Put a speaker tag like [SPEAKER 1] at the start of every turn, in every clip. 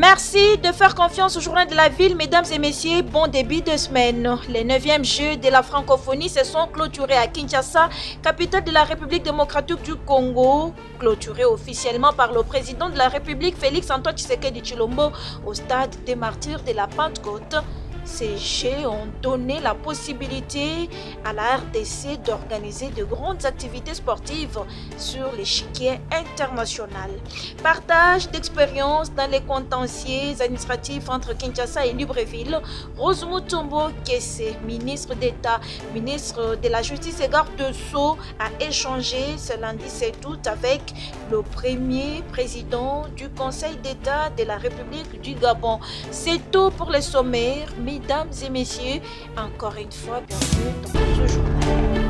[SPEAKER 1] Merci de faire confiance au journal de la ville, mesdames et messieurs. Bon début de semaine. Les 9e Jeux de la francophonie se sont clôturés à Kinshasa, capitale de la République démocratique du Congo. Clôturés officiellement par le président de la République, Félix Antoine Tshisekedi Tshilombo, au stade des Martyrs de la Pentecôte. Ces Jeux ont donné la possibilité à la RDC d'organiser de grandes activités sportives sur l'échiquier international. Partage d'expériences dans les contentieux administratifs entre Kinshasa et Libreville. Rose Mutombo Kesse, ministre d'État, ministre de la Justice et garde de Sceaux, a échangé ce lundi 7 août avec le premier président du Conseil d'État de la République du Gabon. C'est tout pour les sommaires. Mesdames et messieurs, encore une fois, bienvenue dans ce journal.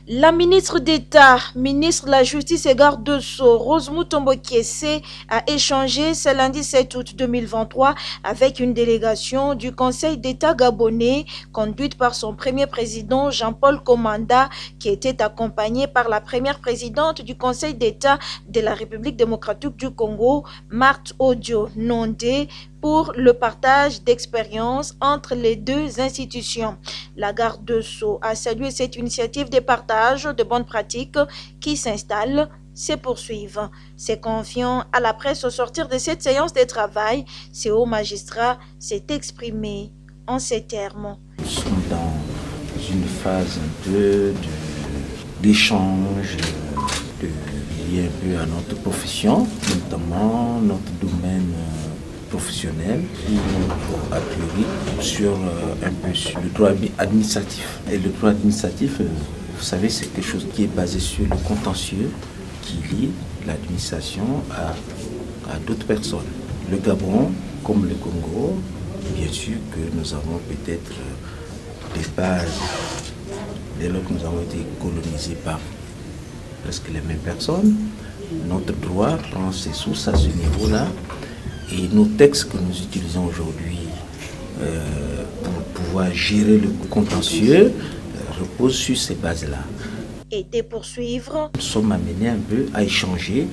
[SPEAKER 1] La ministre d'État, ministre de la Justice et garde de Sceaux, Rose Mutombo Kesse, a échangé ce lundi 7 août 2023 avec une délégation du Conseil d'État gabonais conduite par son premier président Jean-Paul Komanda, qui était accompagné par la première présidente du Conseil d'État de la République démocratique du Congo, Marthe Odio Nondé, pour le partage d'expériences entre les deux institutions. La garde de Sceaux a salué cette initiative de partage de bonnes pratiques qui s'installe, se poursuivent. Se confiant à la presse au sortir de cette séance de travail, ce haut magistrat s'est exprimé en ces termes.
[SPEAKER 2] Nous sommes dans une phase un peu d'échange, lié un peu à notre profession, notamment notre domaine professionnel, a priori sur un peu sur le droit administratif. Et le droit administratif, vous savez, c'est quelque chose qui est basé sur le contentieux qui lie l'administration à d'autres personnes. Le Gabon, comme le Congo, bien sûr que nous avons peut-être des bases, dès lors que nous avons été colonisés par presque les mêmes personnes. Notre droit prend ses sources à ce niveau-là. Et nos textes que nous utilisons aujourd'hui pour pouvoir gérer le contentieux reposent sur ces bases-là.
[SPEAKER 1] Et de poursuivre,
[SPEAKER 2] nous sommes amenés un peu à échanger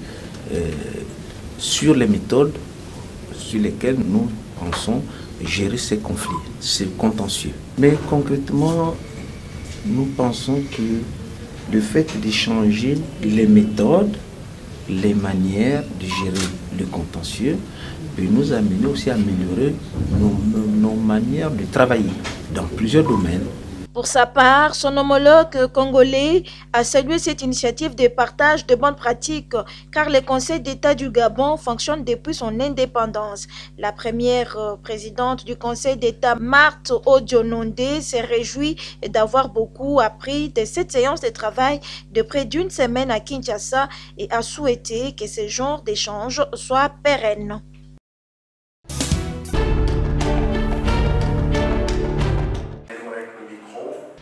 [SPEAKER 2] sur les méthodes sur lesquelles nous pensons gérer ces conflits, ces contentieux. Mais concrètement, nous pensons que le fait d'échanger les méthodes, les manières de gérer le contentieux peut nous amener aussi à améliorer nos manières de travailler dans plusieurs domaines.
[SPEAKER 1] Pour sa part, son homologue congolais a salué cette initiative de partage de bonnes pratiques car le Conseil d'État du Gabon fonctionne depuis son indépendance. La première présidente du Conseil d'État, Marthe Odio Nondé, s'est réjouie d'avoir beaucoup appris de cette séance de travail de près d'une semaine à Kinshasa et a souhaité que ce genre d'échange soit pérenne.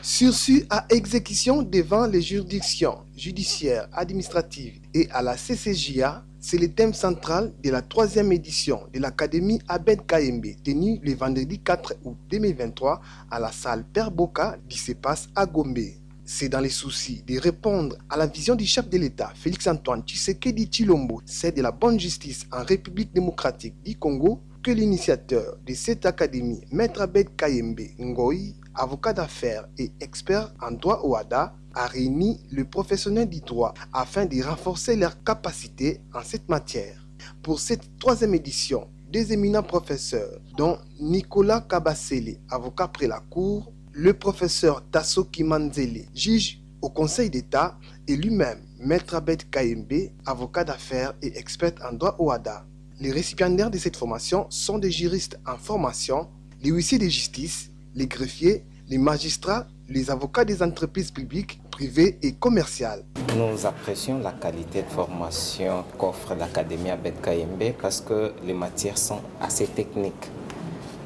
[SPEAKER 3] Sursis à exécution devant les juridictions judiciaires, administratives et à la CCJA, c'est le thème central de la 3e édition de l'Académie Abed Kayembe, tenue le vendredi 4 août 2023 à la salle Père Boka d'Isepas à Gombe. C'est dans les soucis de répondre à la vision du chef de l'État, Félix Antoine Tshisekedi Tshilombo, c'est de la bonne justice en République démocratique du Congo, que l'initiateur de cette académie, Maître Abed Kayembe Ngoï, avocat d'affaires et expert en droit OADA, a réuni le professionnel du droit afin de renforcer leurs capacités en cette matière. Pour cette 3e édition, deux éminents professeurs, dont Nicolas Kabasele, avocat près la Cour, le professeur Tassoki Manzele, juge au Conseil d'État, et lui-même, Maître Abed Kayembe, avocat d'affaires et expert en droit OADA. Les récipiendaires de cette formation sont des juristes en formation, les huissiers de justice, les greffiers, les magistrats, les avocats des entreprises publiques, privées et commerciales.
[SPEAKER 4] Nous apprécions la qualité de formation qu'offre l'Académie Abed Kayembe parce que les matières sont assez techniques.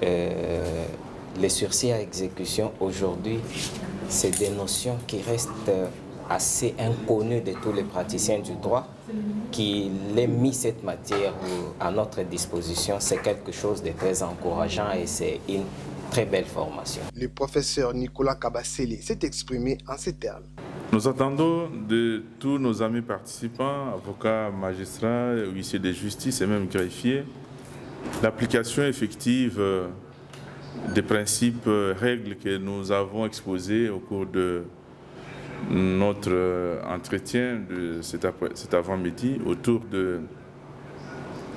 [SPEAKER 4] Les sursis à exécution aujourd'hui, c'est des notions qui restent assez inconnues de tous les praticiens du droit. Qu'il ait mis cette matière à notre disposition, c'est quelque chose de très encourageant et c'est une très belle formation.
[SPEAKER 3] Le professeur Nicolas Kabasele s'est exprimé en ces termes.
[SPEAKER 5] Nous attendons de tous nos amis participants, avocats, magistrats, huissiers de justice et même greffiers, l'application effective des principes, règles que nous avons exposés au cours de notre entretien de cet avant-midi autour de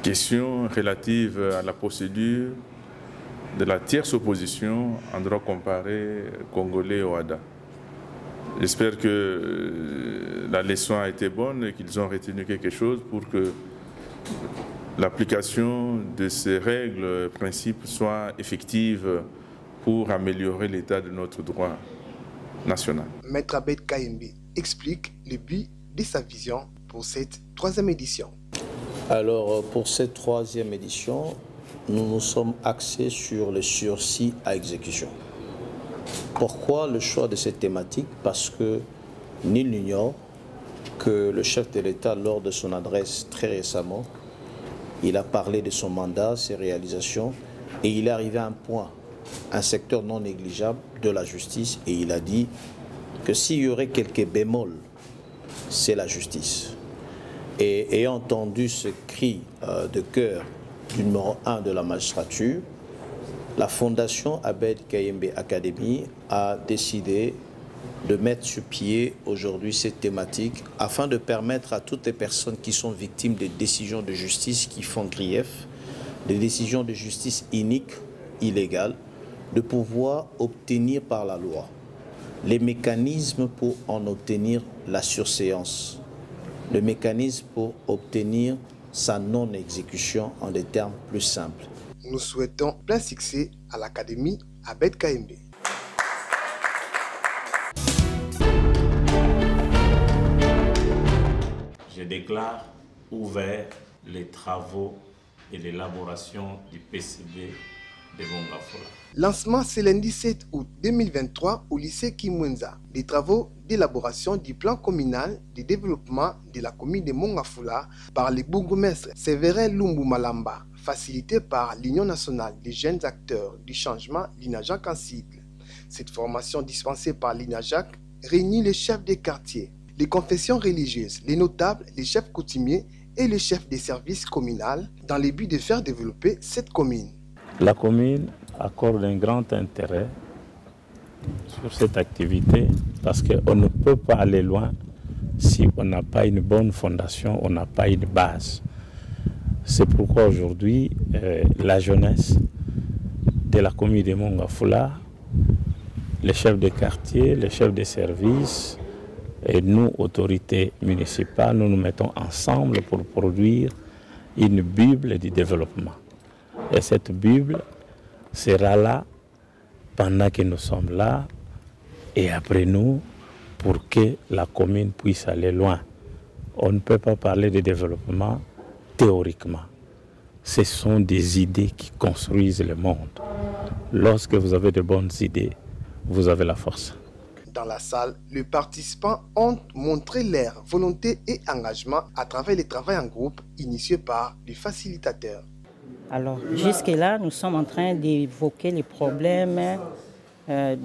[SPEAKER 5] questions relatives à la procédure de la tierce opposition en droit comparé congolais au OHADA. J'espère que la leçon a été bonne et qu'ils ont retenu quelque chose pour que l'application de ces règles, principes soit effective pour améliorer l'état de notre droit national.
[SPEAKER 3] Maître Abed Kayembe explique le but de sa vision pour cette 3e édition.
[SPEAKER 6] Alors, pour cette 3e édition, nous nous sommes axés sur le sursis à exécution. Pourquoi le choix de cette thématique? Parce que nul n'ignore que le chef de l'État, lors de son adresse très récemment, il a parlé de son mandat, ses réalisations, et il est arrivé à un point, un secteur non négligeable de la justice, et il a dit que s'il y aurait quelques bémols, c'est la justice. Et ayant entendu ce cri de cœur du numéro 1 de la magistrature, la Fondation Abed Kayembe Academy a décidé de mettre sur pied aujourd'hui cette thématique afin de permettre à toutes les personnes qui sont victimes de décisions de justice qui font grief, des décisions de justice iniques, illégales, de pouvoir obtenir par la loi les mécanismes pour en obtenir la surséance, le mécanisme pour obtenir sa non-exécution en des termes plus simples.
[SPEAKER 3] Nous souhaitons plein succès à l'Académie Abed Kayembe.
[SPEAKER 7] Je déclare ouvert les travaux et l'élaboration du PCB de Mongafula.
[SPEAKER 3] Lancement ce lundi 7 août 2023 au lycée Kimwenza des travaux d'élaboration du plan communal de développement de la commune de Mongafula par le bourgmestre Séverin Lumbu Malamba, facilité par l'Union nationale des jeunes acteurs du changement l'INAJAC en sigle. Cette formation dispensée par l'INAJAC réunit les chefs des quartiers, les confessions religieuses, les notables, les chefs coutumiers et les chefs des services communaux dans le but de faire développer cette commune.
[SPEAKER 8] La commune accorde un grand intérêt sur cette activité parce qu'on ne peut pas aller loin si on n'a pas une bonne fondation, on n'a pas une base. C'est pourquoi aujourd'hui, la jeunesse de la commune de Mongafula, les chefs de quartier, les chefs de services et nous, autorités municipales, nous nous mettons ensemble pour produire une Bible du développement. Et cette Bible sera là pendant que nous sommes là et après nous pour que la commune puisse aller loin. On ne peut pas parler de développement théoriquement. Ce sont des idées qui construisent le monde. Lorsque vous avez de bonnes idées, vous avez la force.
[SPEAKER 3] Dans la salle, les participants ont montré leur volonté et engagement à travers le travail en groupe initié par les facilitateurs.
[SPEAKER 9] Alors, jusque-là, nous sommes en train d'évoquer les problèmes,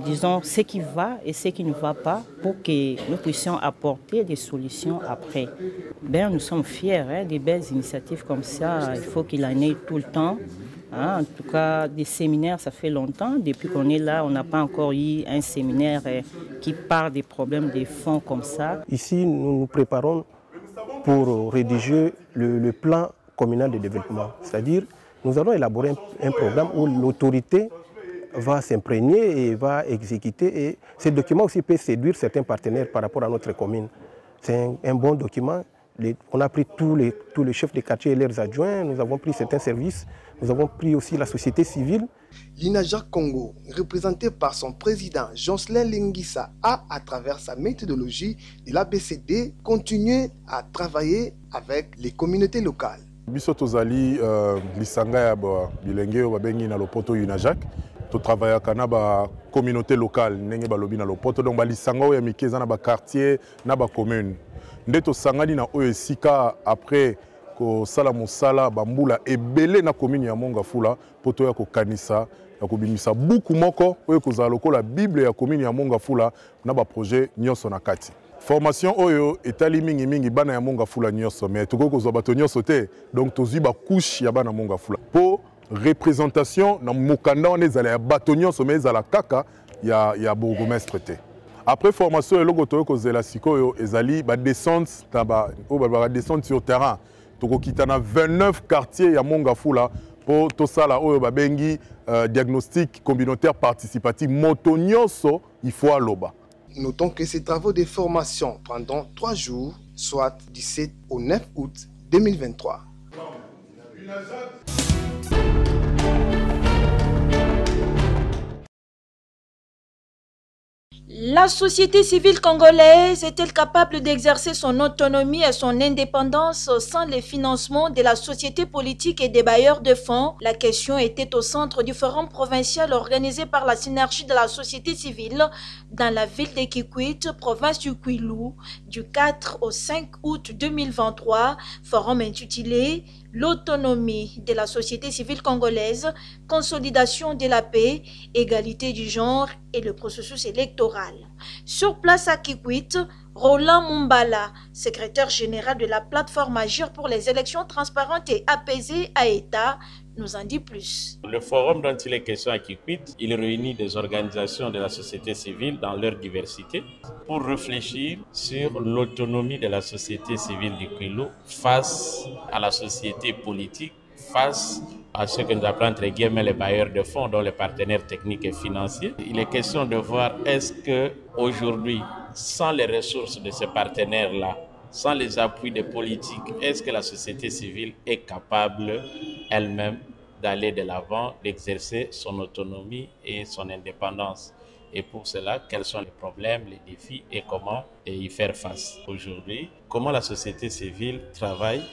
[SPEAKER 9] disons, ce qui va et ce qui ne va pas pour que nous puissions apporter des solutions après. Nous sommes fiers des belles initiatives comme ça. Il faut qu'il en ait tout le temps. En tout cas, des séminaires, ça fait longtemps. Depuis qu'on est là, on n'a pas encore eu un séminaire qui parle des problèmes des fonds comme ça.
[SPEAKER 10] Ici, nous nous préparons pour rédiger le plan communal de développement. C'est-à-dire, nous allons élaborer un programme où l'autorité va s'imprégner et va exécuter. Et ce document aussi peut séduire certains partenaires par rapport à notre commune. C'est un bon document. On a pris tous les chefs de quartier et leurs adjoints, nous avons pris certains services, nous avons pris aussi la société civile.
[SPEAKER 3] L'INAJAC Congo, représenté par son président Jocelyn Lingissa, a, à travers sa méthodologie de l'ABCD, continué à travailler avec les communautés locales.
[SPEAKER 11] Biso tozali lisanga ya bilenge oyo babengi na lopoto UNAJAC to travaillaka na ba communauté locale ndenge balobi na lopoto donc ba lisanga oyo ya mike eza na ba quartier na ba commune nde tosangani na oyo esika après kosala mosala bambula ebele na commune ya Mongafula poto ya kokanisa ya kobimisa buku moko oyo kozala lokola bible ya commune ya Mongafula na ba projet nyonso na kati. formation oyo etali mingi mingi bana ya monga fula nyonso mais toko kozwa bato nyonso te donc tozwi ba couche ya bana monga fula po représentation na mokanda wana ezala ya bato nyonso mais ezala kaka ya bourgmestre te. Après formation eloko toyo kozela sikoyo ezali ba descente ba descente sur terrain tokokita na 29 quartiers ya monga fula po tosala oyo babengi diagnostic communautaire participatif moto nyonso il faut aloba.
[SPEAKER 3] Notons que ces travaux de formation prendront 3 jours, soit du 7 au 9 août 2023.
[SPEAKER 1] La société civile congolaise est-elle capable d'exercer son autonomie et son indépendance sans le financement de la société politique et des bailleurs de fonds? La question était au centre du forum provincial organisé par la synergie de la société civile dans la ville de Kikwit, province du Kwilu, du 4 au 5 août 2023, forum intitulé l'autonomie de la société civile congolaise, consolidation de la paix, égalité du genre et le processus électoral. Sur place à Kikwit, Roland Mumbala, secrétaire général de la plateforme Agir pour les élections transparentes et apaisées à État, nous en dit plus.
[SPEAKER 7] Le forum dont il est question à Kikwit, il réunit des organisations de la société civile dans leur diversité pour réfléchir sur l'autonomie de la société civile du Kwilu face à la société politique, face à ce que nous appelons entre guillemets les bailleurs de fonds, dont les partenaires techniques et financiers. Il est question de voir est-ce qu'aujourd'hui, sans les ressources de ces partenaires-là, sans les appuis des politiques, est-ce que la société civile est capable elle-même d'aller de l'avant, d'exercer son autonomie et son indépendance? Et pour cela, quels sont les problèmes, les défis et comment y faire face? Aujourd'hui, comment la société civile travaille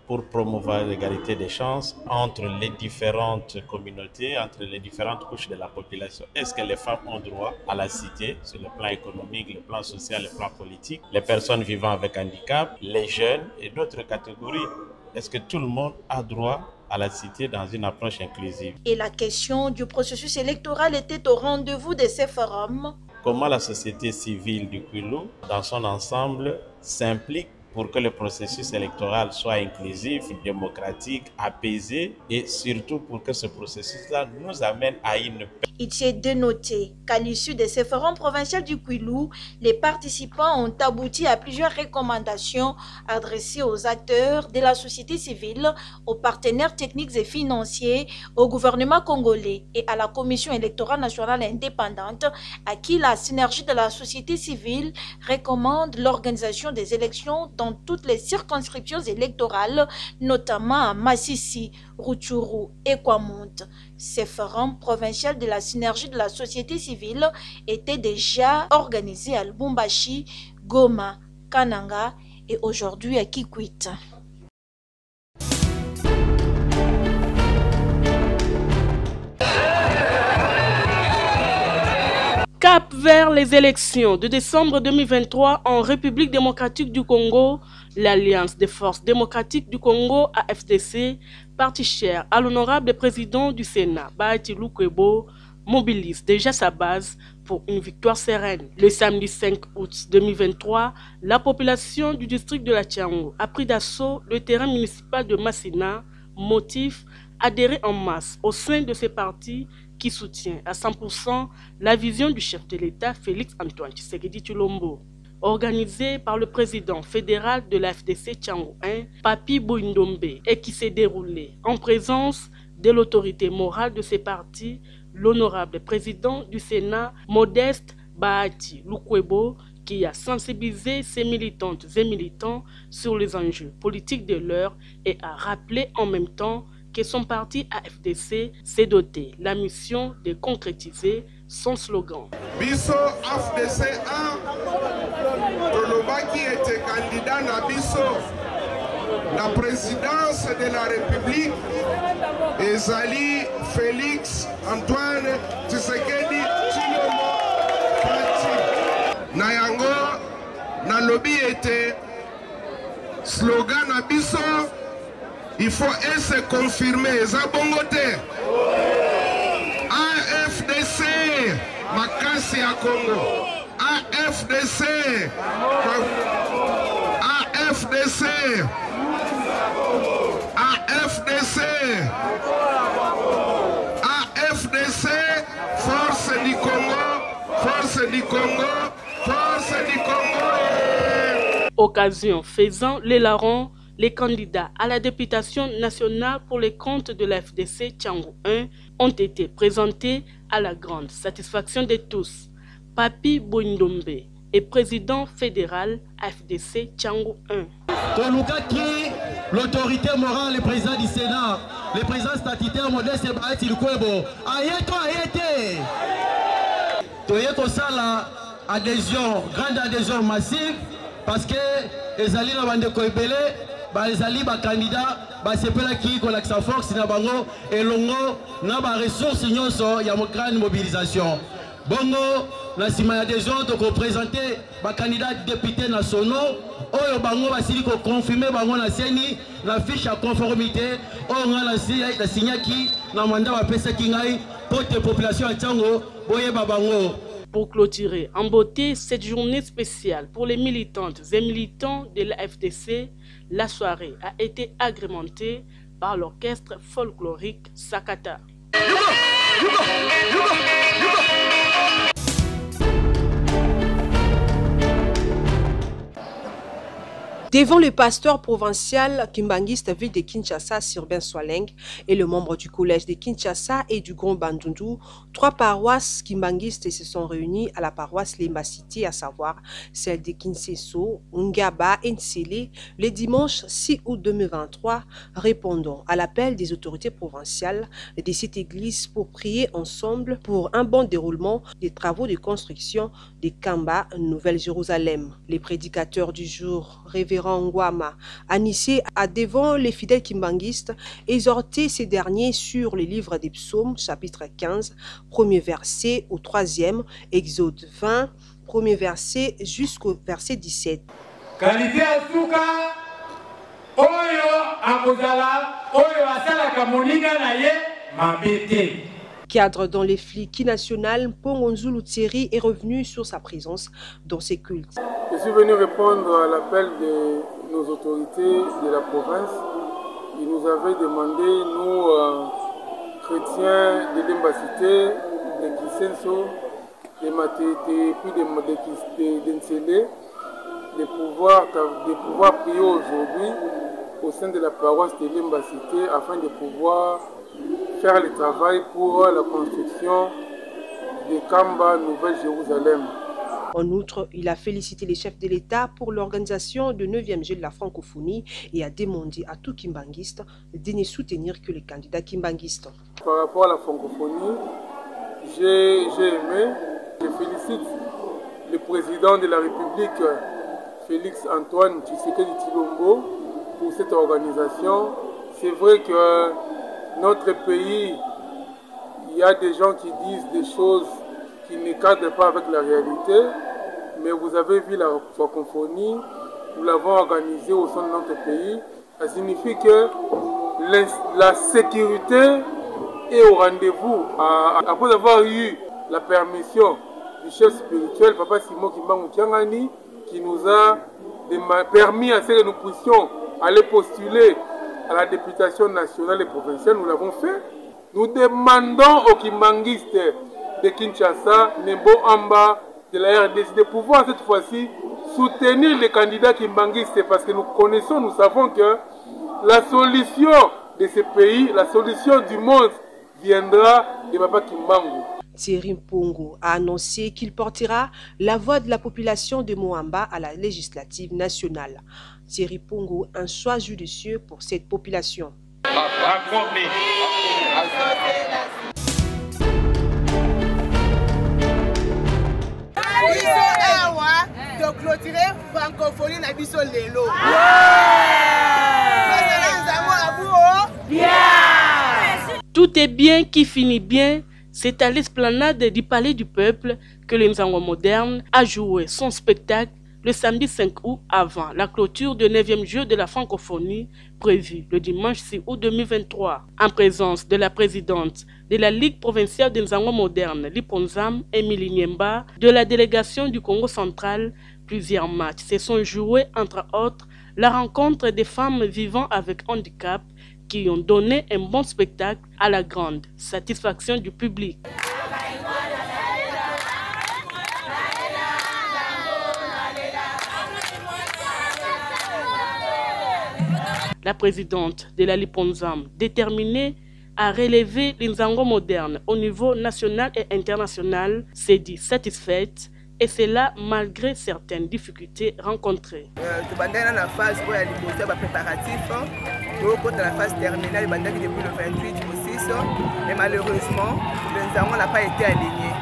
[SPEAKER 7] pour promouvoir l'égalité des chances entre les différentes communautés, entre les différentes couches de la population. Est-ce que les femmes ont droit à la cité sur le plan économique, le plan social, le plan politique, les personnes vivant avec handicap, les jeunes et d'autres catégories? Est-ce que tout le monde a droit à la cité dans une approche inclusive?
[SPEAKER 1] Et la question du processus électoral était au rendez-vous de ces forums.
[SPEAKER 7] Comment la société civile du Kwilu, dans son ensemble, s'implique pour que le processus électoral soit inclusif, démocratique, apaisé et surtout pour que ce processus-là nous amène à une paix.
[SPEAKER 1] Il s'est dénoté qu'à l'issue de ces forums provinciaux du Kwilu, les participants ont abouti à plusieurs recommandations adressées aux acteurs de la société civile, aux partenaires techniques et financiers, au gouvernement congolais et à la Commission électorale nationale indépendante, à qui la synergie de la société civile recommande l'organisation des élections dans toutes les circonscriptions électorales, notamment à Massissi, Rutshuru et Kwamonte. Ces forums provinciaux de la synergie de la société civile étaient déjà organisés à Lubumbashi, Goma, Kananga et aujourd'hui à Kikwit.
[SPEAKER 12] Cap vers les élections de décembre 2023 en République démocratique du Congo, l'Alliance des forces démocratiques du Congo, AFDC, parti cher à l'honorable président du Sénat, Bahati Lukwebo, mobilise déjà sa base pour une victoire sereine. Le samedi 5 août 2023, la population du district de la Tchango a pris d'assaut le terrain municipal de Massina, motif adhérer en masse au sein de ces partis qui soutient à 100% la vision du chef de l'État Félix-Antoine Tshisekedi Tshilombo. Organisé par le président fédéral de la FDC Tchango 1, Papi Bouindombe, et qui s'est déroulé en présence de l'autorité morale de ces partis, l'honorable président du Sénat, Modeste Bahati Lukwebo, qui a sensibilisé ses militantes et militants sur les enjeux politiques de l'heure et a rappelé en même temps que son parti AFDC s'est doté la mission de concrétiser son slogan.
[SPEAKER 13] Biso AFDC 1, Tolobaki était candidat na biso la présidence de la République, ezali Félix Antoine Tshisekedi Tshilombo Fati. Na yango na lobby était slogan na biso. Il faut se confirmer. Zabongote. AFDC, Makasi à Congo. AFDC, AFDC, AFDC, AFDC, force du Congo, force du Congo, force du Congo.
[SPEAKER 12] Occasion faisant, les larrons, les candidats à la députation nationale pour les comptes de la FDC Tchangou 1 ont été présentés à la grande satisfaction de tous. Papi Boindombe est président fédéral FDC Tchangou 1.
[SPEAKER 14] L'autorité morale, le président du Sénat, le président statutaire Modeste Baeti Lukwebo, ayete. Toye kosala adhésion, grande adhésion massive, parce que les alliés na bande koebele, les alliés ba candidat, ba sepela ki ko laksa force na bango elongo na ba ressources nyonso ya mo grande mobilisation. Bongo na sima adhésion to ko présenter ba candidat député nationaux oyo bango basili ko confirmer bango na seni la fiche à conformité o nga na signaki na mandat ba pesa ki ngai pour la population à Tchango boye ba bango.
[SPEAKER 12] Pour clôturer en beauté cette journée spéciale pour les militantes et militants de la FDC, la soirée a été agrémentée par l'orchestre folklorique Sakata.
[SPEAKER 15] Devant le pasteur provincial kimbanguiste ville de Kinshasa, Sylvain Swaleng, et le membre du collège de Kinshasa et du Grand Bandundu, 3 paroisses kimbanguistes se sont réunies à la paroisse Lemba City, à savoir celle de Kinseso, Ngaba et Nsele, le dimanche 6 août 2023, répondant à l'appel des autorités provinciales de cette église pour prier ensemble pour un bon déroulement des travaux de construction de Kamba, Nouvelle-Jérusalem. Les prédicateurs du jour, révérend Ngwama, Anissé a devant les fidèles kimbanguistes exhorté ces derniers sur le livre des psaumes, chapitre 15, premier verset au 3e, Exode 20, premier verset jusqu'au verset 17.
[SPEAKER 16] Qualité asuka oyo akozala oyo asala kamoninga na ye mabete.
[SPEAKER 15] Cadre dans les flics nationales, Pongonzulu Thierry est revenu sur sa présence dans ces cultes.
[SPEAKER 17] Je suis venu répondre à l'appel de nos autorités de la province. Ils nous avaient demandé, nous, chrétiens de Lemba Cité, de Kisenso, de Matete, puis de Nsele, de pouvoir prier aujourd'hui au sein de la paroisse de Lemba Cité afin de pouvoir faire le travail pour la construction de Kamba, Nouvelle-Jérusalem.
[SPEAKER 15] En outre, il a félicité les chefs de l'État pour l'organisation du 9e jeu de la francophonie et a demandé à tout kimbanguiste de ne soutenir que les candidats kimbanguistes.
[SPEAKER 17] Par rapport à la francophonie, j'ai aimé, je félicite le président de la République, Félix Antoine Tshisekedi Tshilombo, pour cette organisation. C'est vrai que notre pays, il y a des gens qui disent des choses qui ne cadrent pas avec la réalité, mais vous avez vu la francophonie, nous l'avons organisée au sein de notre pays. Ça signifie que la sécurité est au rendez-vous. Après avoir eu la permission du chef spirituel, Papa Simon Kimbangu Kiangani, qui nous a permis à ce que nous puissions aller postuler à la députation nationale et provinciale, nous l'avons fait. Nous demandons aux kimbanguistes de Kinshasa, Nembo Amba, de la RDC, de pouvoir cette fois-ci soutenir les candidats kimbanguistes parce que nous connaissons, nous savons que la solution de ce pays, la solution du monde viendra de Papa Kimbangu.
[SPEAKER 15] Thierry Mpongo a annoncé qu'il portera la voix de la population de Moamba à la législative nationale. Thierry Mpongo, un choix judicieux pour cette population.
[SPEAKER 18] De clôturer francophonie na biso lelo.
[SPEAKER 12] Tout est bien qui finit bien. C'est à l'esplanade du Palais du Peuple que le Nzango moderne a joué son spectacle le samedi 5 août avant la clôture du 9e jeu de la francophonie prévu le dimanche 6 août 2023. En présence de la présidente de la Ligue provinciale des Nzango moderne, Liponzam, Émilie Niemba, de la délégation du Congo central, plusieurs matchs se sont joués, entre autres la rencontre des femmes vivant avec handicap qui ont donné un bon spectacle à la grande satisfaction du public. La présidente de la Liponzam, déterminée à relever l'Inzango moderne au niveau national et international, s'est dit satisfaite, et cela malgré certaines difficultés rencontrées.
[SPEAKER 18] La phase préparatif, la phase terminale depuis le 28 au 6, mais malheureusement, l'Inzango n'a pas été aligné.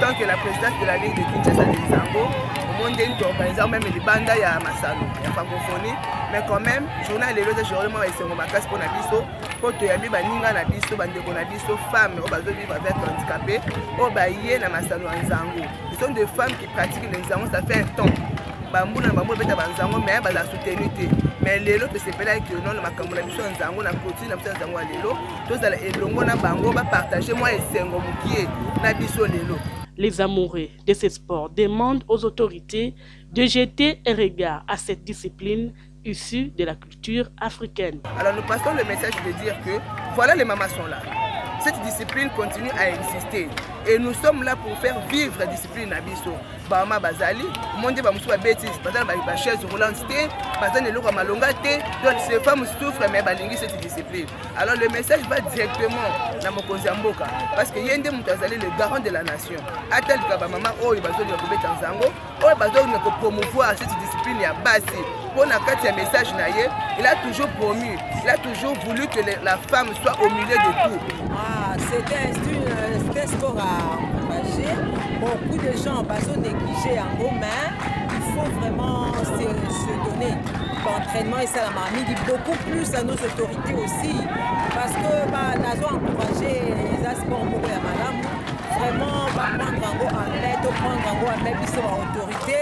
[SPEAKER 18] Tant que la présidente de la Ligue de Kinshasa de Nzango, au monde organisé même les bandes à Masalo, il y a francophonie, mais quand même, journal et l'autre journal, c'est un macasse pour Nabiso, pour te yami baninga Nabiso, bande de Nabiso, femmes, au bateau vivre avec handicapés, au baillé na Masalo en Nzango. Ce sont des femmes qui pratiquent le Nzango, ça fait un temps. Bambou na bambou beta banzango mais ba la soutenité mais lelo que c'est pela que non makambo na biso nzango na continue na biso nzango lelo tous ala elongo na bango ba partager moi esengo mukie na biso lelo.
[SPEAKER 12] Les amoureux de ces sports demandent aux autorités de jeter un regard à cette discipline issue de la culture africaine.
[SPEAKER 18] Alors nous passons le message de dire que voilà, les mamans sont là. Cette discipline continue à exister et nous sommes là pour faire vivre la discipline à Bisso. Bama Bazali, monde va moussa bêtise, bazali ba chaise roulante té, bazali le roi malonga té, donc ces femmes souffrent mais balingi cette discipline. Alors le message va directement dans mon Kozamboka parce que yende mutazali le garant de la nation. Atel ka ba maman oh bazali ko beta nzango, oh bazali ko promouvoir cette discipline ya basi. Pour la carte un message naïe, il a toujours promu, il a toujours voulu que la femme soit au milieu de tout.
[SPEAKER 19] C'est un sport à encourager. Beaucoup de gens ont négligé en gros, mais il faut vraiment se donner l'entraînement et ça m'a mis beaucoup plus à nos autorités aussi. Parce que nous avons encouragé les aspects pour la madame. Vraiment, prendre en aide, prendre en aide, puis autorité.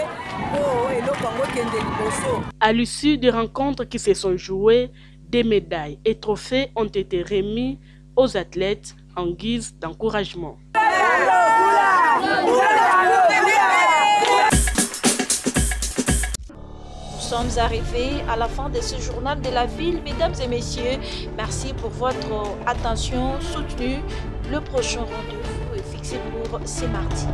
[SPEAKER 12] À l'issue des rencontres qui se sont jouées, des médailles et trophées ont été remis aux athlètes en guise d'encouragement.
[SPEAKER 1] Nous sommes arrivés à la fin de ce journal de la ville. Mesdames et messieurs, merci pour votre attention soutenue. Le prochain rendez-vous est fixé pour ce mardi.